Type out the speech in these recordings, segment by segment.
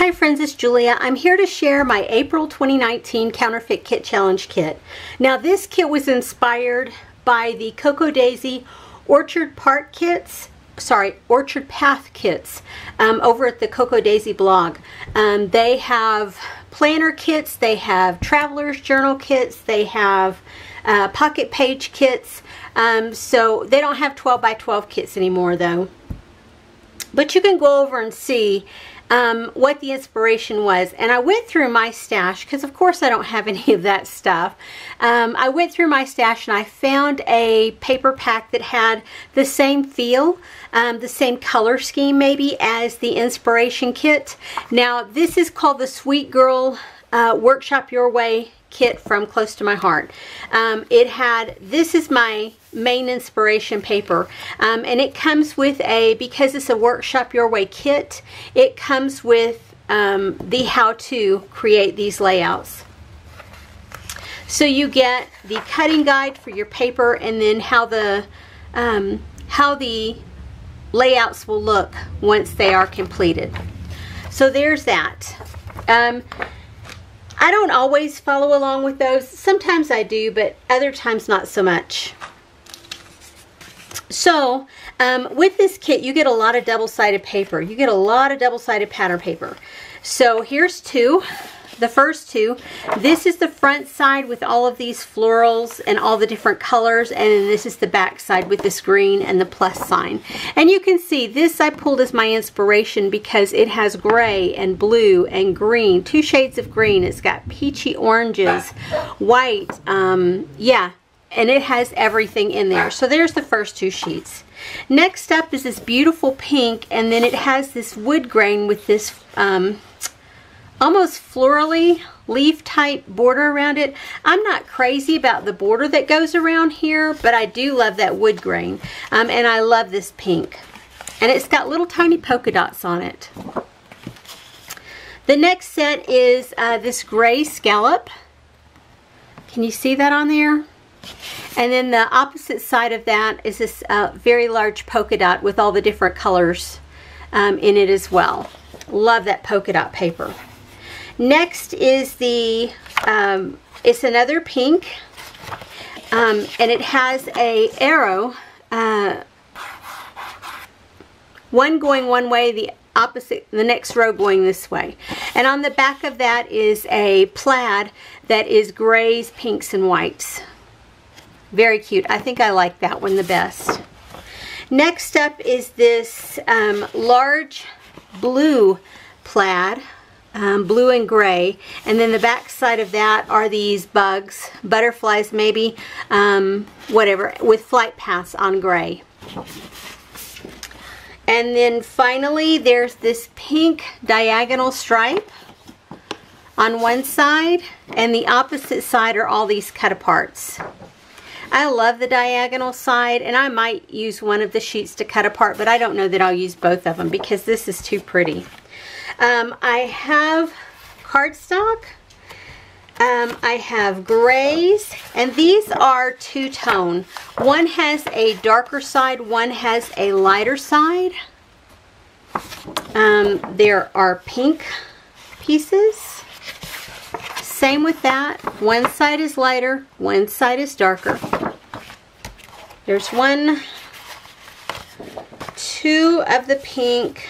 Hi friends, it's Julia. I'm here to share my April 2019 Counterfeit Kit Challenge kit. Now this kit was inspired by the Cocoa Daisy Orchard Path kits over at the Cocoa Daisy blog. They have planner kits, they have traveler's journal kits, they have pocket page kits. So they don't have 12 by 12 kits anymore though. But you can go over and see what the inspiration was. And I went through my stash, because of course I don't have any of that stuff. I went through my stash and I found a paper pack that had the same feel, the same color scheme maybe as the inspiration kit. Now this is called the Sweet Girl Workshop Your Way kit from Close to My Heart. This is my main inspiration paper, and it comes with because it's a Workshop Your Way kit, it comes with the how to create these layouts. So you get the cutting guide for your paper, and then how the layouts will look once they are completed. So there's that. I don't always follow along with those. Sometimes I do, but other times not so much. So with this kit you get a lot of double-sided paper. You get a lot of double-sided pattern paper. So here's two. The first two. This is the front side with all of these florals and all the different colors, and then this is the back side with this green and the plus sign. And you can see this I pulled as my inspiration because it has gray and blue and green, two shades of green. It's got peachy oranges, white, yeah, and it has everything in there. So there's the first two sheets. Next up is this beautiful pink, and then it has this wood grain with this almost florally leaf type border around it. I'm not crazy about the border that goes around here, but I do love that wood grain, and I love this pink, and it's got little tiny polka dots on it. The next set is this gray scallop. Can you see that on there? And then the opposite side of that is this very large polka dot with all the different colors in it as well. Love that polka dot paper. Next is the, it's another pink, and it has a arrow, one going one way, the next row going this way. And on the back of that is a plaid that is grays, pinks, and whites. Very cute. I think I like that one the best. Next up is this large blue plaid. Blue and gray, and then the back side of that are these bugs, butterflies maybe, whatever, with flight paths on gray. And then finally there's this pink diagonal stripe on one side, and the opposite side are all these cut aparts. I love the diagonal side, and I might use one of the sheets to cut apart, but I don't know that I'll use both of them because this is too pretty. I have cardstock, I have grays, and these are two-tone. One has a darker side, one has a lighter side. There are pink pieces. Same with that. One side is lighter, one side is darker. There's two of the pink.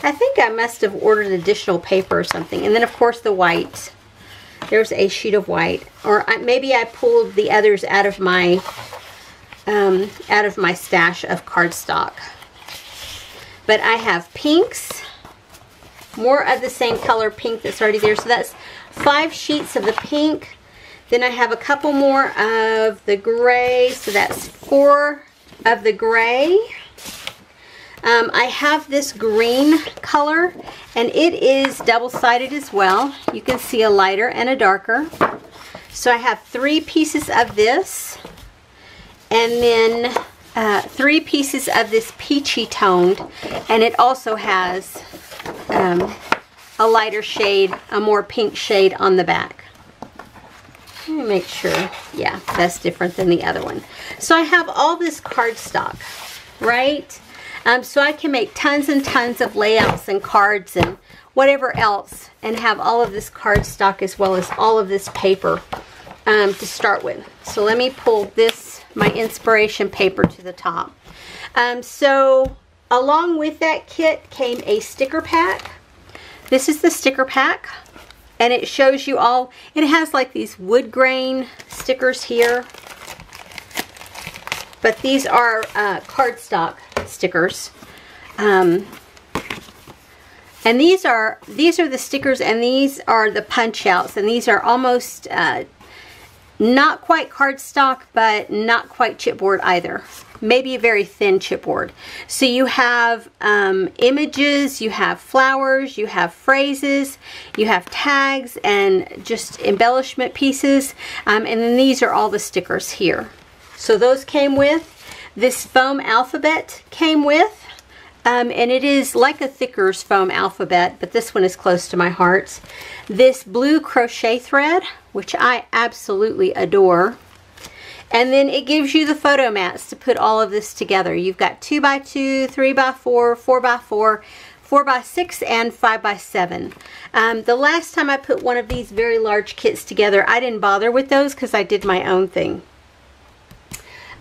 I think I must have ordered additional paper or something. And then of course the white. There's a sheet of white. Or maybe I pulled the others out of my stash of cardstock. But I have pinks. More of the same color pink that's already there. So that's 5 sheets of the pink. Then I have a couple more of the gray. So that's 4 of the gray. I have this green color, and it is double-sided as well. You can see a lighter and a darker. So I have 3 pieces of this, and then 3 pieces of this peachy toned, and it also has a lighter shade, a more pink shade on the back. Let me make sure. Yeah, that's different than the other one. So I have all this cardstock, right? So I can make tons and tons of layouts and cards and whatever else, and have all of this cardstock as well as all of this paper to start with. So let me pull this, my inspiration paper, to the top. So along with that kit came a sticker pack. This is the sticker pack, and it shows you all, it has like these wood grain stickers here, but these are cardstock stickers. And these are the stickers, and these are the punch outs, and these are almost not quite cardstock, but not quite chipboard either. Maybe a very thin chipboard. So you have images, you have flowers, you have phrases, you have tags, and just embellishment pieces. And then these are all the stickers here. So those came with. This foam alphabet came with. And it is like a Thicker's foam alphabet, but this one is close to my heart. This blue crochet thread, which I absolutely adore. And then it gives you the photo mats to put all of this together. You've got 2x2, 3x4, 4x4, 4x6, and 5x7. The last time I put one of these very large kits together, I didn't bother with those because I did my own thing.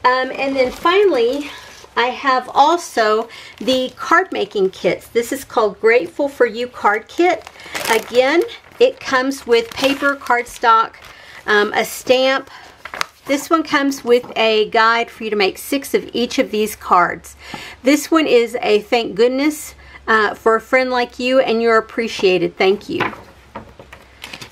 And then finally, I have also the card making kits. This is called Grateful for You Card Kit. Again, it comes with paper, cardstock, a stamp. This one comes with a guide for you to make 6 of each of these cards. This one is a thank goodness for a friend like you, and you're appreciated. Thank you.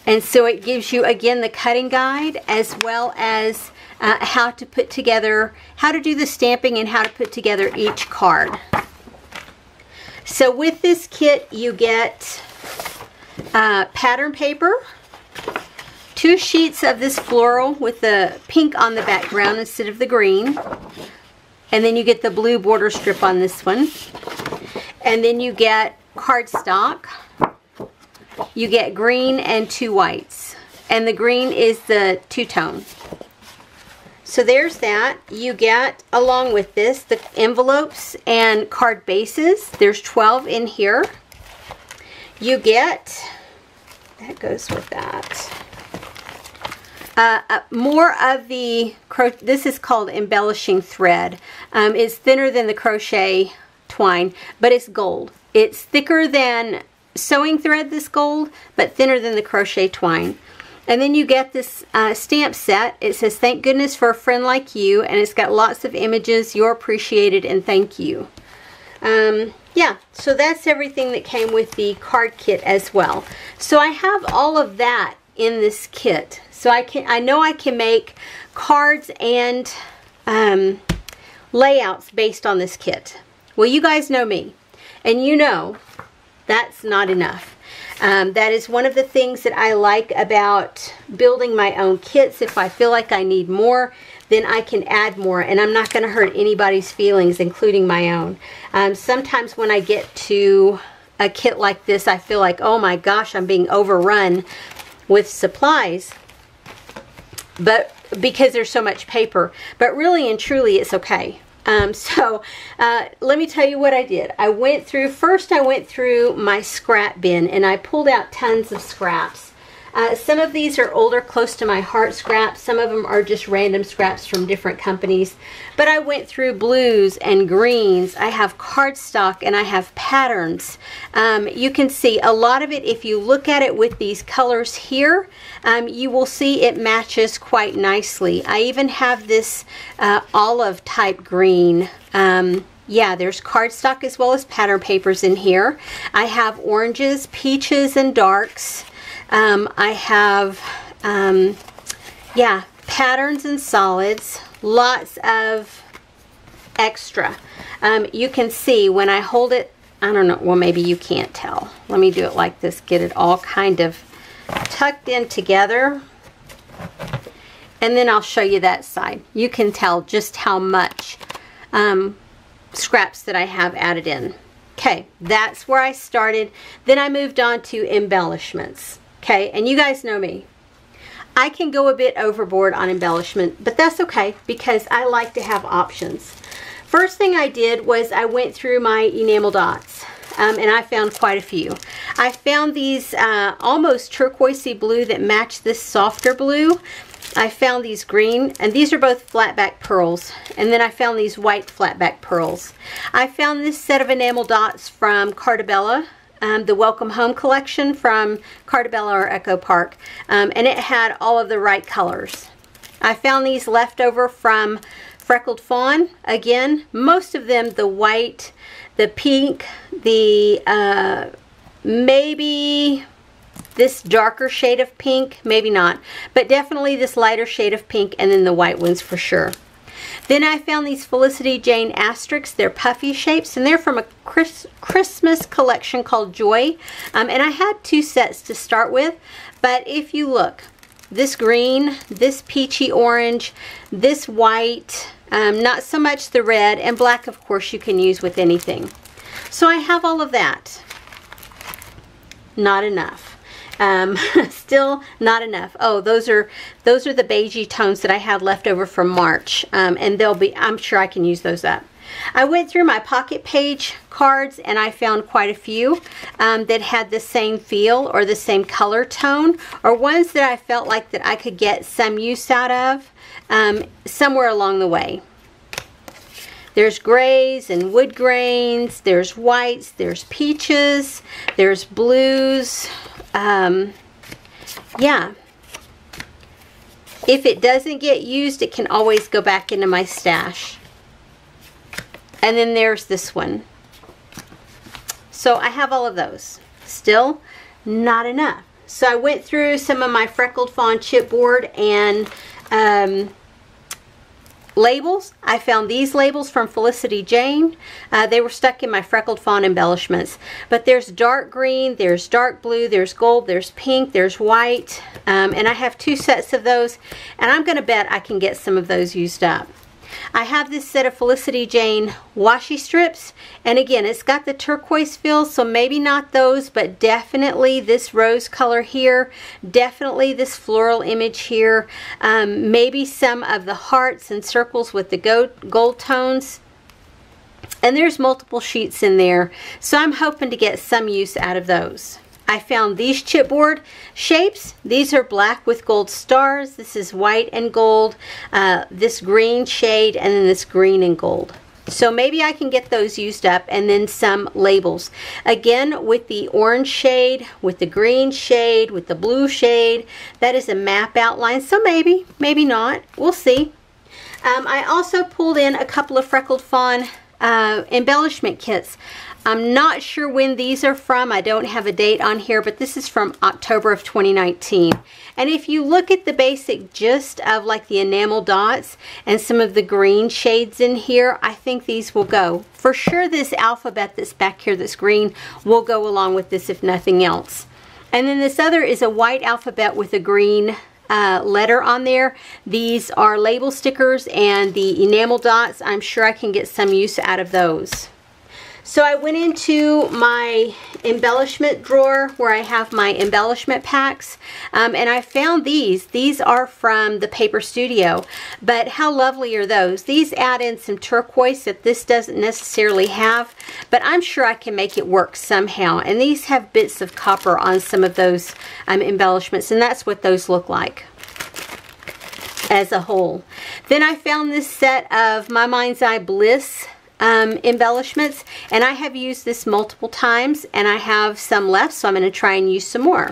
And so it gives you, again, the cutting guide, as well as how to put together, how to do the stamping, and how to put together each card. So with this kit, you get pattern paper, 2 sheets of this floral with the pink on the background instead of the green, and then you get the blue border strip on this one, and then you get cardstock. You get green and 2 whites, and the green is the two-tone. So there's that. You get, along with this, the envelopes and card bases. There's 12 in here. You get, that goes with that, more of the, this is called embellishing thread. It's thinner than the crochet twine, but it's gold. It's thicker than sewing thread, this gold, but thinner than the crochet twine. And then you get this stamp set. It says, thank goodness for a friend like you, and it's got lots of images, you're appreciated, and thank you. Yeah, so that's everything that came with the card kit as well. So I have all of that in this kit. So I know I can make cards and layouts based on this kit. Well, you guys know me, and you know that's not enough. That is one of the things that I like about building my own kits. If I feel like I need more, then I can add more, and I'm not going to hurt anybody's feelings, including my own. Sometimes when I get to a kit like this, I feel like, oh my gosh, I'm being overrun with supplies, but because there's so much paper. But really and truly, it's okay. Let me tell you what I did. First I went through my scrap bin, and I pulled out tons of scraps. Some of these are older, close to my heart scraps. Some of them are just random scraps from different companies. But I went through blues and greens. I have cardstock, and I have patterns. You can see a lot of it, if you look at it with these colors here, you will see it matches quite nicely. I even have this olive type green. Yeah, there's cardstock as well as pattern papers in here. I have oranges, peaches, and darks. I have, yeah, patterns and solids, lots of extra. You can see when I hold it, I don't know, well, maybe you can't tell. Let me do it like this, get it all kind of tucked in together. And then I'll show you that side. You can tell just how much scraps that I have added in. Okay, that's where I started. Then I moved on to embellishments. Okay, and you guys know me. I can go a bit overboard on embellishment, but that's okay because I like to have options. First thing I did was I went through my enamel dots. and I found quite a few. I found these almost turquoisey blue that match this softer blue. I found these green, and these are both flatback pearls, and then I found these white flatback pearls. I found this set of enamel dots from Cartabella, the Welcome Home collection from Cartabella or Echo Park, and it had all of the right colors. I found these leftover from Freckled Fawn. Again, most of them the white, the pink, the maybe this darker shade of pink, maybe not, but definitely this lighter shade of pink, and then the white ones for sure. Then I found these Felicity Jane asterisks. They're puffy shapes, and they're from a Christmas collection called Joy. And I had 2 sets to start with, but if you look, this green, this peachy orange, this white, not so much the red, and black of course you can use with anything. So I have all of that. Not enough. Still not enough. Oh, those are the beigey tones that I had left over from March, and they'll be, I'm sure I can use those up. I went through my pocket page cards, and I found quite a few that had the same feel or the same color tone, or ones that I felt like that I could get some use out of somewhere along the way. There's grays and wood grains, there's whites, there's peaches, there's blues. Yeah. If it doesn't get used, it can always go back into my stash. And then there's this one. So I have all of those. Still not enough. So I went through some of my Freckled Fawn chipboard and labels. I found these labels from Felicity Jane. They were stuck in my Freckled Fawn embellishments. But there's dark green, there's dark blue, there's gold, there's pink, there's white. And I have 2 sets of those. And I'm going to bet I can get some of those used up. I have this set of Felicity Jane washi strips, and again, it's got the turquoise feel, so maybe not those, but definitely this rose color here, definitely this floral image here, maybe some of the hearts and circles with the gold tones. And there's multiple sheets in there, so I'm hoping to get some use out of those. I found these chipboard shapes. These are black with gold stars. This is white and gold, this green shade, and then this green and gold. So maybe I can get those used up, and then some labels. Again, with the orange shade, with the green shade, with the blue shade. That is a map outline, so maybe, maybe not. We'll see. I also pulled in a couple of Freckled Fawn embellishment kits. I'm not sure when these are from. I don't have a date on here, but this is from October of 2019. And if you look at the basic gist of like the enamel dots and some of the green shades in here, I think these will go. For sure this alphabet that's back here that's green will go along with this if nothing else. And then this other is a white alphabet with a green letter on there. These are label stickers, and the enamel dots, I'm sure I can get some use out of those. So I went into my embellishment drawer where I have my embellishment packs, and I found these. These are from the Paper Studio, but how lovely are those? These add in some turquoise that this doesn't necessarily have, but I'm sure I can make it work somehow. And these have bits of copper on some of those embellishments, and that's what those look like as a whole. Then I found this set of My Mind's Eye Bliss embellishments, and I have used this multiple times, and I have some left, so I'm going to try and use some more.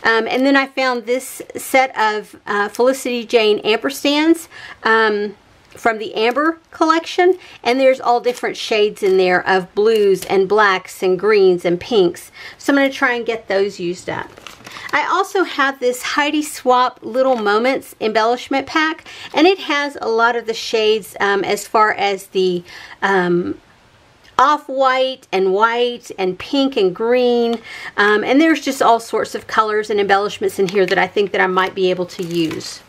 And then I found this set of Felicity Jane ampersands from the Amber collection, and there's all different shades in there of blues and blacks and greens and pinks, so I'm going to try and get those used up. I also have this Heidi Swapp Little Moments embellishment pack, and it has a lot of the shades as far as the off-white and pink and green, and there's just all sorts of colors and embellishments in here that I think that I might be able to use.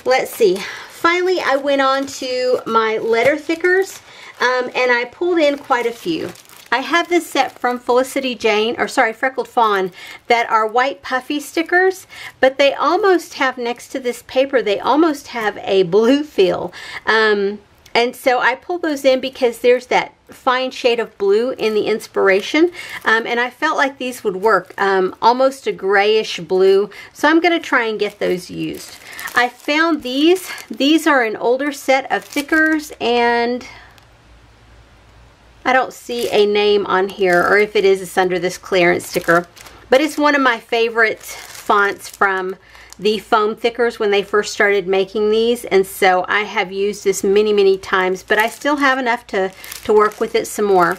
Let's see. Finally, I went on to my letter thickers, and I pulled in quite a few. I have this set from Felicity Jane, or sorry, Freckled Fawn, that are white puffy stickers, but they almost have, next to this paper, they almost have a blue feel. And And so I pulled those in because there's that fine shade of blue in the inspiration, and I felt like these would work, almost a grayish blue, so I'm going to try and get those used. I found these are an older set of thickers, and I don't see a name on here, or if it is, it's under this clearance sticker, but it's one of my favorite fonts from the foam thickers when they first started making these, and so I have used this many times, but I still have enough to work with it some more.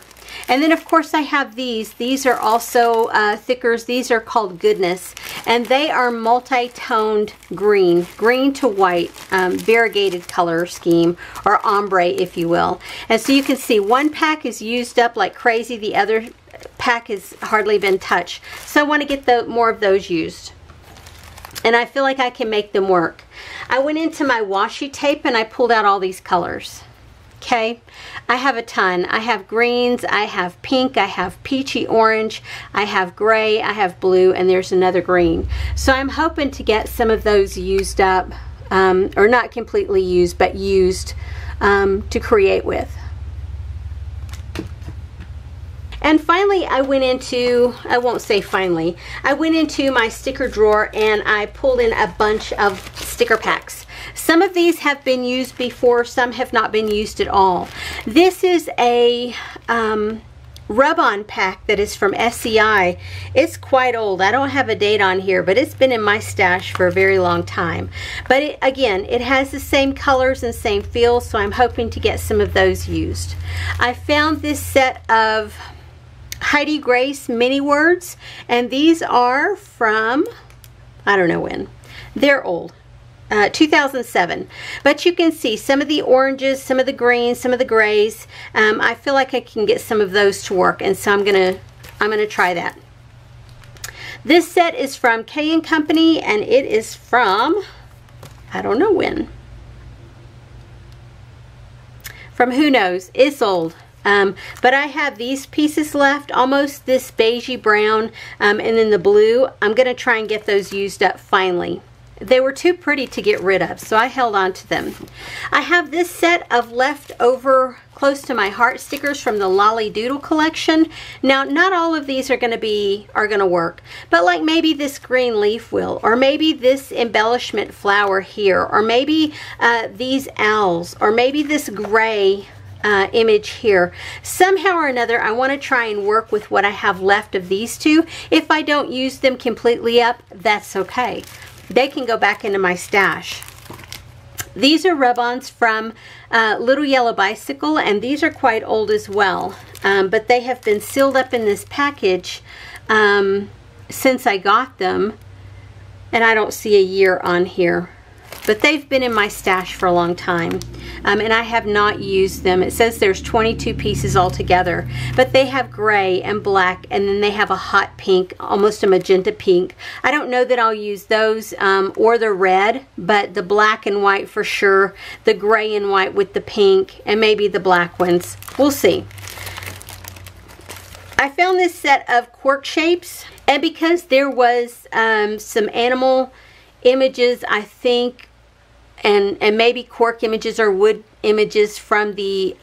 And then of course I have these are also thickers. These are called Goodness, and they are multi-toned green to white, variegated color scheme, or ombre if you will. And so you can see one pack is used up like crazy, the other pack has hardly been touched, so I want to get more of those used. And I feel like I can make them work. I went into my washi tape and I pulled out all these colors. Okay, I have a ton. I have greens, I have pink, I have peachy orange, I have gray, I have blue, and there's another green. So I'm hoping to get some of those used up, or not completely used, but used to create with. And finally, I went into, I won't say finally, I went into my sticker drawer and I pulled in a bunch of sticker packs. Some of these have been used before, some have not been used at all. This is a rub-on pack that is from SCI. It's quite old. I don't have a date on here, but it's been in my stash for a very long time. But again, it has the same colors and same feel, so I'm hoping to get some of those used. I found this set of Heidi Grace mini words, and these are from, I don't know when. They're old. 2007, but you can see some of the oranges, some of the greens, some of the grays. I feel like I can get some of those to work, and so I'm gonna try that. This set is from K & Company, and it is from, I don't know when. From who knows? It's old. But I have these pieces left, almost this beigey brown, and then the blue. I'm going to try and get those used up finally. They were too pretty to get rid of, so I held on to them. I have this set of leftover close to my heart stickers from the Lolly Doodle collection. Now, not all of these are going to work, but like maybe this green leaf will, or maybe this embellishment flower here, or maybe these owls, or maybe this gray image here. Somehow or another, I want to try and work with what I have left of these two. If I don't use them completely up, that's okay. They can go back into my stash. These are rub-ons from Little Yellow Bicycle, and these are quite old as well. But they have been sealed up in this package since I got them, and I don't see a year on here. But they've been in my stash for a long time, and I have not used them. It says there's 22 pieces altogether, but they have gray and black, and then they have a hot pink, almost a magenta pink. I don't know that I'll use those or the red, but the black and white for sure, the gray and white with the pink, and maybe the black ones. We'll see. I found this set of cork shapes, and because there was some animal images, I think, and maybe cork images or wood images from the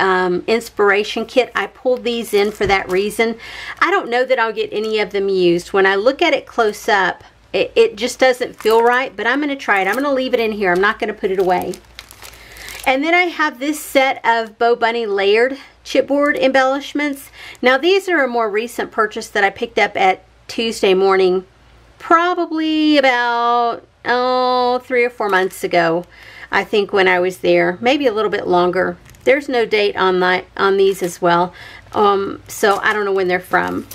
inspiration kit, I pulled these in for that reason. I don't know that I'll get any of them used. When I look at it close up, it just doesn't feel right, but I'm going to try it. I'm going to leave it in here. I'm not going to put it away. And then I have this set of Bo Bunny layered chipboard embellishments. Now these are a more recent purchase that I picked up at Tuesday morning, probably about 3 or 4 months ago, I think, when I was there, maybe a little bit longer. There's no date on these as well, so I don't know when they're from.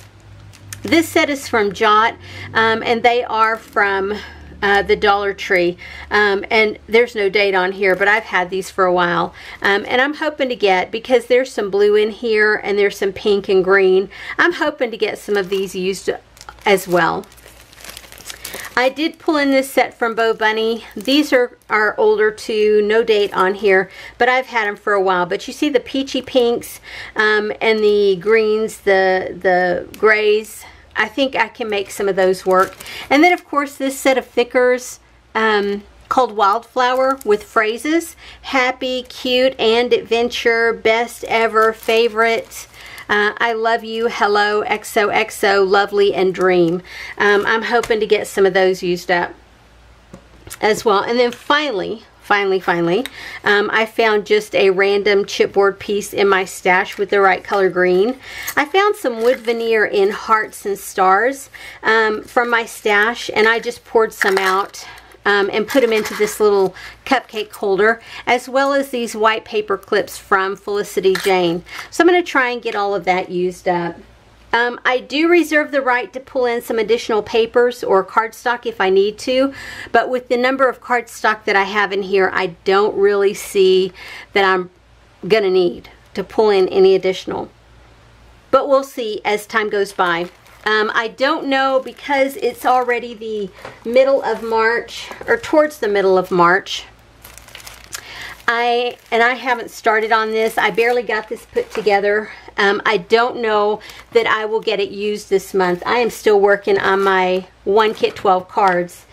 This set is from Jot, and they are from the Dollar Tree, and there's no date on here, but I've had these for a while, and I'm hoping to get, because there's some blue in here and there's some pink and green, I'm hoping to get some of these used as well. I did pull in this set from Bo Bunny. These are older too, no date on here, but I've had them for a while. But you see the peachy pinks and the greens, the grays. I think I can make some of those work. And then of course this set of thickers called called Wildflower with phrases. Happy, cute, and adventure. Best ever, favorite. I love you, hello, XOXO, lovely, and dream. I'm hoping to get some of those used up as well. And then finally, I found just a random chipboard piece in my stash with the right color green. I found some wood veneer in hearts and stars from my stash, and I just poured some out and put them into this little cupcake holder, as well as these white paper clips from Felicity Jane. So I'm going to try and get all of that used up. I do reserve the right to pull in some additional papers or cardstock if I need to, but with the number of cardstock that I have in here, I don't really see that I'm going to need to pull in any additional. But we'll see as time goes by. I don't know, because it's already the middle of March, or towards the middle of March. I haven't started on this. I barely got this put together. I don't know that I will get it used this month. I am still working on my 1 kit 12 cards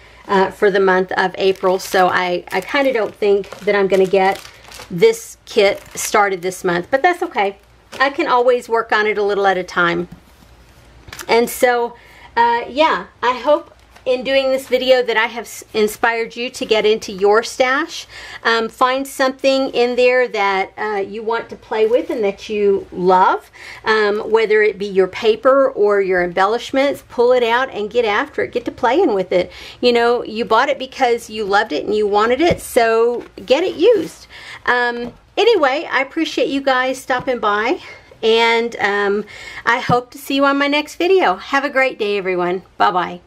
for the month of April, so I kind of don't think that I'm going to get this kit started this month, but that's okay. I can always work on it a little at a time. And so, yeah, I hope in doing this video that I have inspired you to get into your stash. Find something in there that you want to play with and that you love, whether it be your paper or your embellishments. Pull it out and get after it. Get to playing with it. You know, you bought it because you loved it and you wanted it, so get it used. Anyway, I appreciate you guys stopping by, and I hope to see you on my next video. Have a great day, everyone. Bye-bye.